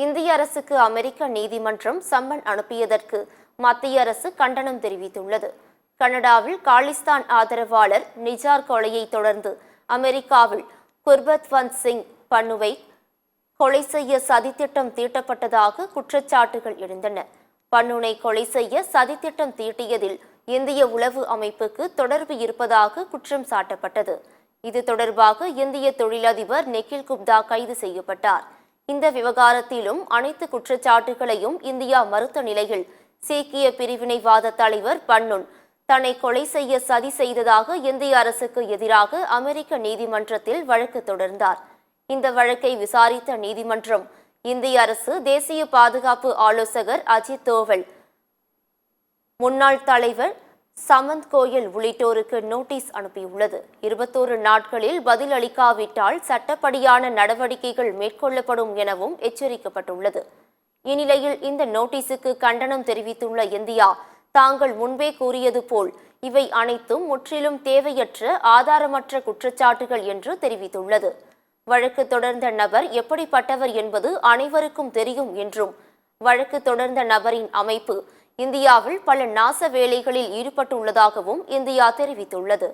இந்திய அரசுக்கு அமெரிக்க நீதிமன்றம் சம்மன் அனுப்பியதற்கு மத்திய அரசு கண்டனம் தெரிவித்துள்ளது. கனடாவில் காலிஸ்தான் ஆதரவாளர் நிஜார் கொலையை தொடர்ந்து அமெரிக்காவில் குர்பத்வந்த் சிங் பன்னுவை கொலை செய்ய சதித்திட்டம் தீட்டப்பட்டதாக குற்றச்சாட்டுகள் எழுந்தன. பன்னுனை கொலை செய்ய சதித்திட்டம் தீட்டியதில் இந்திய உளவு அமைப்புக்கு தொடர்பு இருப்பதாக குற்றம் சாட்டப்பட்டது. இது தொடர்பாக இந்திய தொழிலதிபர் நிகில் குப்தா கைது செய்யப்பட்டார். இந்த விவகாரத்திலும் அனைத்து குற்றச்சாட்டுகளையும் இந்தியா மறுத்த நிலையில் சீக்கிய பிரிவினைவாத தலைவர் பன்னுன் தன்னை கொலை செய்ய சதி செய்ததாக இந்திய அரசுக்கு எதிராக அமெரிக்க நீதிமன்றத்தில் வழக்கு தொடர்ந்தார். இந்த வழக்கை விசாரித்த நீதிமன்றம் இந்திய அரசு தேசிய பாதுகாப்பு ஆலோசகர் அஜித் தோவல், முன்னாள் தலைவர் சமந்த் கோயல் உள்ளிட்டோருக்கு நோட்டீஸ் அனுப்பியுள்ளது. 21 நாட்களில் பதில் அளிக்காவிட்டால் சட்டப்படியான நடவடிக்கைகள் மேற்கொள்ளப்படும் எனவும் எச்சரிக்கப்பட்டுள்ளது. இந்நிலையில் இந்த நோட்டீஸுக்கு கண்டனம் தெரிவித்துள்ள இந்தியா, தாங்கள் முன்பே கூறியது போல் இவை அனைத்தும் முற்றிலும் தேவையற்ற ஆதாரமற்ற குற்றச்சாட்டுகள் என்று தெரிவித்துள்ளது. வழக்கு தொடர்ந்த நபர் எப்படிப்பட்டவர் என்பது அனைவருக்கும் தெரியும் என்றும், வழக்கு தொடர்ந்த நபரின் அமைப்பு இந்தியாவில் பல நாச வேலைகளில் ஈடுபட்டுள்ளதாகவும் இந்தியா தெரிவித்துள்ளது.